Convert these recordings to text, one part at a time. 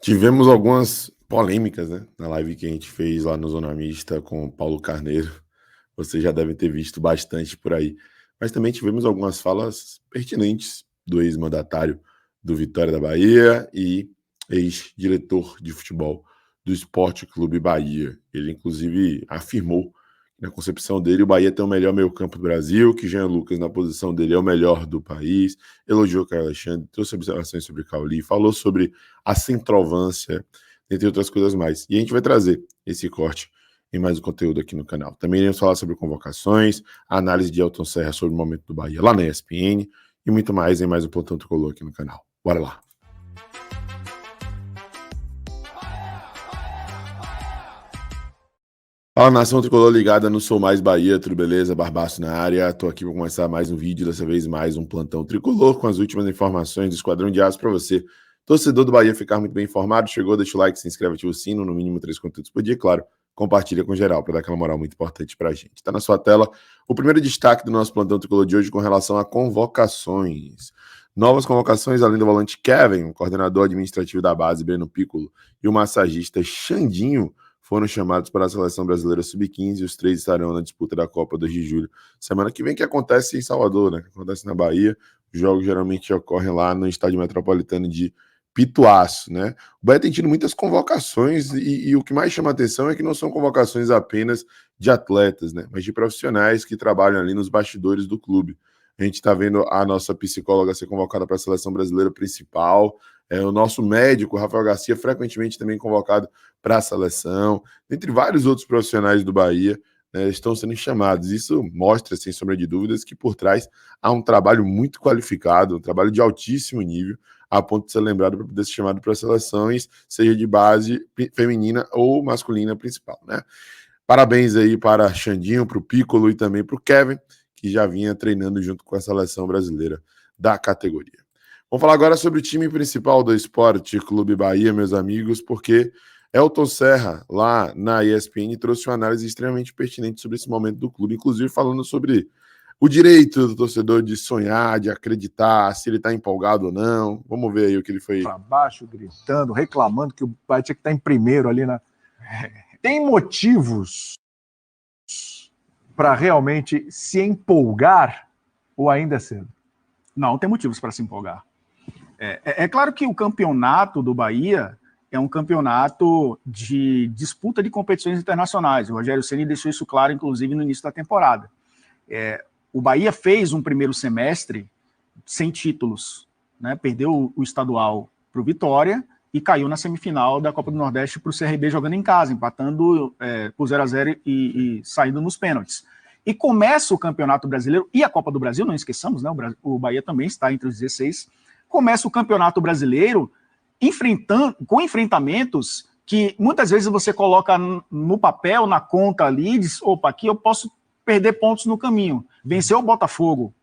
Tivemos algumas polêmicas, né, na live que a gente fez lá no Zona Mista com o Paulo Carneiro. Vocês já devem ter visto bastante por aí. Mas também tivemos algumas falas pertinentes do ex-mandatário do Vitória da Bahia e ex-diretor de futebol do Esporte Clube Bahia. Ele, inclusive, afirmou que, na concepção dele, o Bahia tem o melhor meio-campo do Brasil, que Jean Lucas, na posição dele, é o melhor do país, elogiou o Caio Alexandre, trouxe observações sobre Cauli, falou sobre a centroavância, entre outras coisas mais. E a gente vai trazer esse corte em mais um conteúdo aqui no canal. Também iremos falar sobre convocações, a análise de Elton Serra sobre o momento do Bahia lá na ESPN e muito mais em mais um Plantão Tricolor aqui no canal. Bora lá! Fala, nação tricolor ligada no Sou Mais Bahia, tudo beleza? Barbaço na área, tô aqui para começar mais um vídeo, dessa vez mais um plantão tricolor com as últimas informações do Esquadrão de Aço para você, torcedor do Bahia, ficar muito bem informado. Chegou, deixa o like, se inscreve, ativa o sino, no mínimo 3 conteúdos por dia, claro, compartilha com geral para dar aquela moral muito importante pra gente. Tá na sua tela o primeiro destaque do nosso plantão tricolor de hoje com relação a convocações. Novas convocações, além do volante Kevin, o coordenador administrativo da base, Breno Piccolo, e o massagista Xandinho, foram chamados para a Seleção Brasileira Sub-15 e os três estarão na disputa da Copa 2 de julho. Semana que vem, que acontece em Salvador, né? Que acontece na Bahia. Os jogos geralmente ocorrem lá no Estádio Metropolitano de Pituaço, né? O Bahia tem tido muitas convocações e o que mais chama atenção é que não são convocações apenas de atletas, né? Mas de profissionais que trabalham ali nos bastidores do clube. A gente está vendo a nossa psicóloga ser convocada para a Seleção Brasileira principal, o nosso médico, Rafael Garcia, frequentemente também convocado para a seleção, entre vários outros profissionais do Bahia, né, estão sendo chamados. Isso mostra, sem sombra de dúvidas, que por trás há um trabalho muito qualificado, um trabalho de altíssimo nível, a ponto de ser lembrado para poder ser chamado para seleções, seja de base feminina ou masculina principal, né? Parabéns aí para Xandinho, para o Piccolo e também para o Kevin, que já vinha treinando junto com a seleção brasileira da categoria. Vamos falar agora sobre o time principal do Esporte Clube Bahia, meus amigos, porque Elton Serra, lá na ESPN, trouxe uma análise extremamente pertinente sobre esse momento do clube, inclusive falando sobre o direito do torcedor de sonhar, de acreditar, se ele está empolgado ou não. Vamos ver aí o que ele foi. Para baixo, gritando, reclamando que o Bahia tinha que estar em primeiro ali na... Tem motivos para realmente se empolgar ou ainda é cedo? Não, tem motivos para se empolgar. É claro que o campeonato do Bahia é um campeonato de disputa de competições internacionais. O Rogério Ceni deixou isso claro, inclusive, no início da temporada. O Bahia fez um primeiro semestre sem títulos, né? Perdeu o estadual para o Vitória e caiu na semifinal da Copa do Nordeste para o CRB jogando em casa, empatando por 0-0 e saindo nos pênaltis. E começa o Campeonato Brasileiro e a Copa do Brasil, não esqueçamos, né? O Bahia também está entre os 16. Começa o Campeonato Brasileiro com enfrentamentos que muitas vezes você coloca no papel, na conta ali, e diz, opa, aqui eu posso perder pontos no caminho. Venceu o Botafogo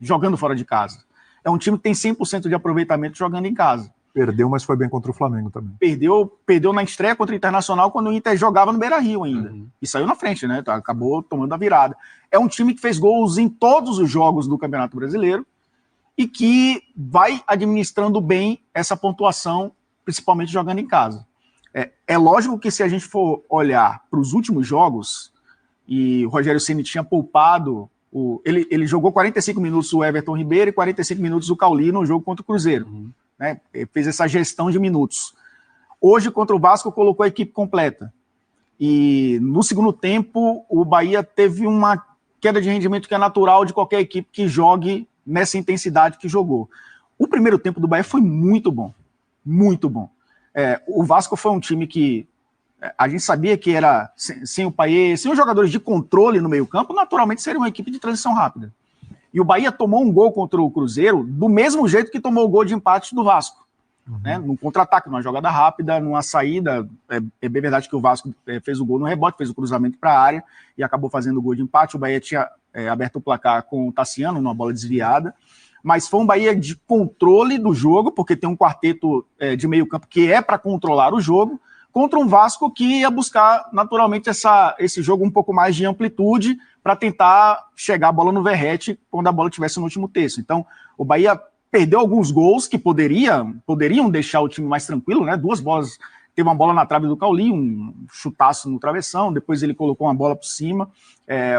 jogando fora de casa. É um time que tem 100% de aproveitamento jogando em casa. Perdeu, mas foi bem contra o Flamengo também. Perdeu na estreia contra o Internacional quando o Inter jogava no Beira-Rio ainda. E saiu na frente, né? Acabou tomando a virada. É um time que fez gols em todos os jogos do Campeonato Brasileiro e que vai administrando bem essa pontuação, principalmente jogando em casa. É lógico que se a gente for olhar para os últimos jogos, e o Rogério Ceni tinha poupado, ele jogou 45 minutos o Everton Ribeiro e 45 minutos o Cauli no jogo contra o Cruzeiro. Né? Fez essa gestão de minutos. Hoje, contra o Vasco, colocou a equipe completa. E no segundo tempo, o Bahia teve uma queda de rendimento que é natural de qualquer equipe que jogue nessa intensidade que jogou. O primeiro tempo do Bahia foi muito bom. Muito bom. O Vasco foi um time que a gente sabia que era sem o Payet, sem os jogadores de controle no meio-campo, naturalmente seria uma equipe de transição rápida. E o Bahia tomou um gol contra o Cruzeiro do mesmo jeito que tomou o gol de empate do Vasco. Né? Num contra-ataque, numa jogada rápida, numa saída. É bem verdade que o Vasco fez o gol no rebote, fez o cruzamento para a área e acabou fazendo o gol de empate. O Bahia tinha aberto o placar com o Tassiano, numa bola desviada. Mas foi um Bahia de controle do jogo, porque tem um quarteto de meio campo que é para controlar o jogo, contra um Vasco que ia buscar naturalmente esse jogo um pouco mais de amplitude para tentar chegar a bola no verrete quando a bola estivesse no último terço. Então, o Bahia perdeu alguns gols que poderiam deixar o time mais tranquilo, né? 2 bolas, teve uma bola na trave do Cauli, um chutaço no travessão, depois ele colocou uma bola por cima.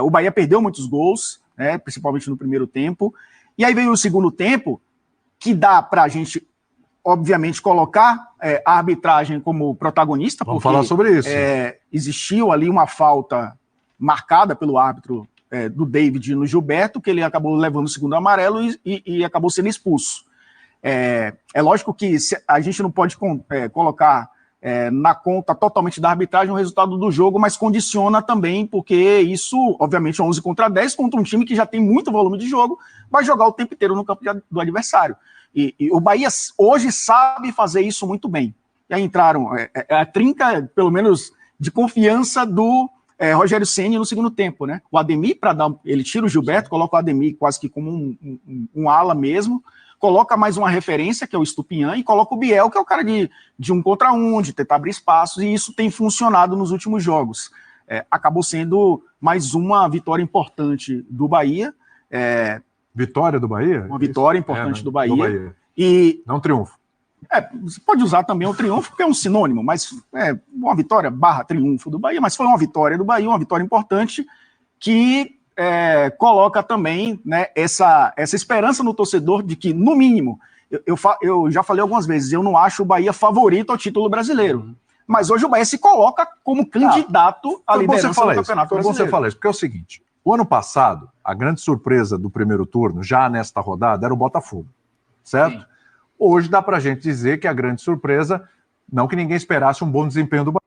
O Bahia perdeu muitos gols, né? Principalmente no primeiro tempo. E aí veio o segundo tempo, que dá para a gente, obviamente, colocar a arbitragem como protagonista. Vamos falar sobre isso. Existiu ali uma falta marcada pelo árbitro do David no Gilberto, que ele acabou levando o segundo amarelo e acabou sendo expulso. É lógico que a gente não pode colocar na conta totalmente da arbitragem o resultado do jogo, mas condiciona também, porque isso, obviamente, 11 contra 10 contra um time que já tem muito volume de jogo, vai jogar o tempo inteiro no campo do adversário. E o Bahia hoje sabe fazer isso muito bem. E aí entraram a trinca, pelo menos, de confiança do Rogério Ceni no segundo tempo, né? O Ademir, ele tira o Gilberto, coloca o Ademir quase que como um ala mesmo, coloca mais uma referência, que é o Estupinhan, e coloca o Biel, que é o cara de 1 contra 1, de tentar abrir espaços, e isso tem funcionado nos últimos jogos. Acabou sendo mais uma vitória importante do Bahia. Vitória do Bahia? Uma vitória importante do Bahia. Do Bahia. E não triunfo. Você pode usar também o triunfo, porque é um sinônimo, mas uma vitória / triunfo do Bahia, mas foi uma vitória do Bahia, uma vitória importante, que coloca também, né, essa esperança no torcedor de que, no mínimo, eu já falei algumas vezes, eu não acho o Bahia favorito ao título brasileiro. Mas hoje o Bahia se coloca como candidato à liderança do Campeonato Brasileiro. Você fala isso, porque é o seguinte, o ano passado, a grande surpresa do primeiro turno, já nesta rodada, era o Botafogo, certo? Sim. Hoje dá pra gente dizer que a grande surpresa, não que ninguém esperasse um bom desempenho do Bahia.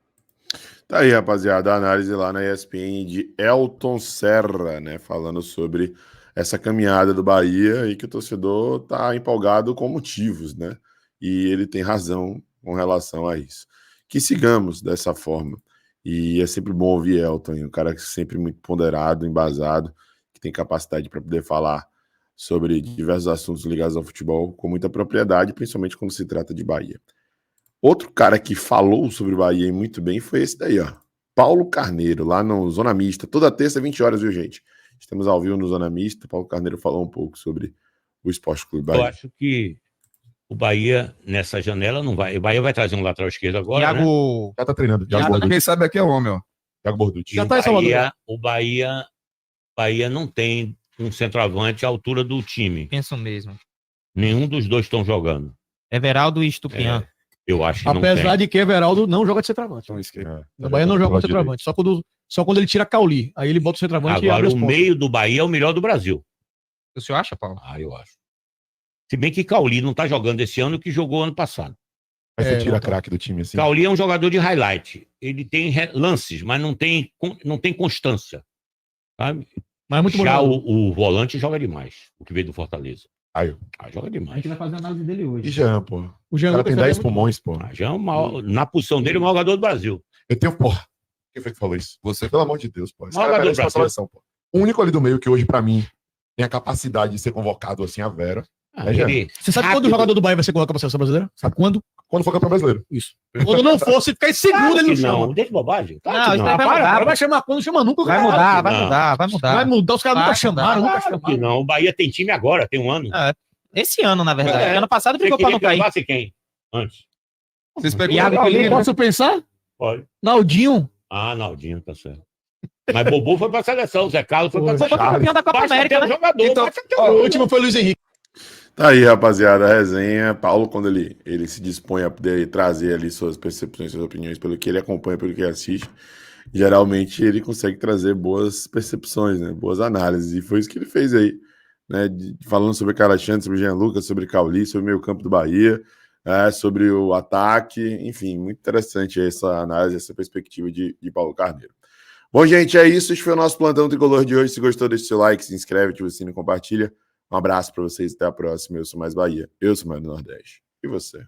Tá aí, rapaziada, a análise lá na ESPN de Elton Serra, né, falando sobre essa caminhada do Bahia e que o torcedor tá empolgado com motivos, né, e ele tem razão com relação a isso. Que sigamos dessa forma, e é sempre bom ouvir Elton, um cara que é sempre muito ponderado, embasado, que tem capacidade para poder falar sobre diversos assuntos ligados ao futebol com muita propriedade, principalmente quando se trata de Bahia. Outro cara que falou sobre o Bahia muito bem foi esse daí, ó. Paulo Carneiro, lá no Zona Mista. Toda terça, 20 horas, viu, gente? Estamos ao vivo no Zona Mista. Paulo Carneiro falou um pouco sobre o Esporte Clube Bahia. Eu acho que o Bahia, nessa janela, não vai. O Bahia vai trazer um lateral esquerdo agora, Thiago... né? Já tá treinando. Quem sabe aqui é o homem, ó. Thiago Borducci. Já tá o Bahia não tem um centroavante à altura do time. Penso mesmo. Nenhum dos dois estão jogando. Everaldo e Estupinhan. Eu acho que apesar não tem. de que Everaldo não joga de centroavante. O Bahia não joga de centroavante, só quando ele tira Cauli. Aí ele bota o centroavante e abre Agora, os o pontos. meio do Bahia é o melhor do Brasil. O senhor acha, Paulo? Eu acho. Se bem que Cauli não tá jogando esse ano que jogou ano passado. Aí você tira craque do time, assim. Cauli é um jogador de highlight. Ele tem lances, mas não tem constância. Sabe? Mas é muito Já bom. o volante joga demais, o que veio do Fortaleza. Joga A demais. gente vai fazer a análise dele hoje. E Jean, pô. O Jean cara Lucas tem 10 é pulmões, pô. Já é na posição dele, o maior jogador do Brasil. Eu tenho, porra. Quem foi que falou isso? Você. Pelo amor de Deus, pô. Esse Maior cara jogador merece do uma Brasil. seleção, pô. O único ali do meio que hoje, pra mim, tem a capacidade de ser convocado assim, a Vera. Você sabe quando o jogador do Bahia vai ser colocado pra seleção brasileira? Sabe quando? Quando for campeão brasileiro. Isso. Quando não fosse, ficar em segundo, ele não chama. Não, deixa bobagem. Não, Claro que isso não. aí vai mudar. Vai chamar quando chama nunca. Vai cara. mudar, vai não. mudar, vai mudar. Vai mudar, os caras Vai nunca chamaram, mudar. nunca Claro chamaram. que não. O Bahia tem time agora, tem um ano. Esse ano, na verdade. É. Ano passado Você ficou pra queria não que cair. levasse quem? Antes. Vocês Posso pensar? Pode. Naldinho. Naldinho, tá certo. Mas Bobo foi pra seleção, Zé Carlos foi pra Foi seleção. campeão da Copa Basta América, ter um né? jogador, Então, basta ter um o jogador. último foi o Luiz Henrique. Tá aí, rapaziada, a resenha. Paulo, quando ele se dispõe a poder trazer ali suas percepções, suas opiniões, pelo que ele acompanha, pelo que ele assiste, geralmente ele consegue trazer boas percepções, né? Boas análises. E foi isso que ele fez aí, né? Falando sobre Alexandre, sobre Jean Lucas, sobre Cauli, sobre o meio campo do Bahia, sobre o ataque. Enfim, muito interessante essa análise, essa perspectiva de Paulo Carneiro. Bom, gente, é isso. Este foi o nosso Plantão Tricolor de hoje. Se gostou, deixa seu like, se inscreve, ativa o sininho e compartilha. Um abraço para vocês, até a próxima. Eu sou Mais Bahia, eu sou Mais do Nordeste. E você?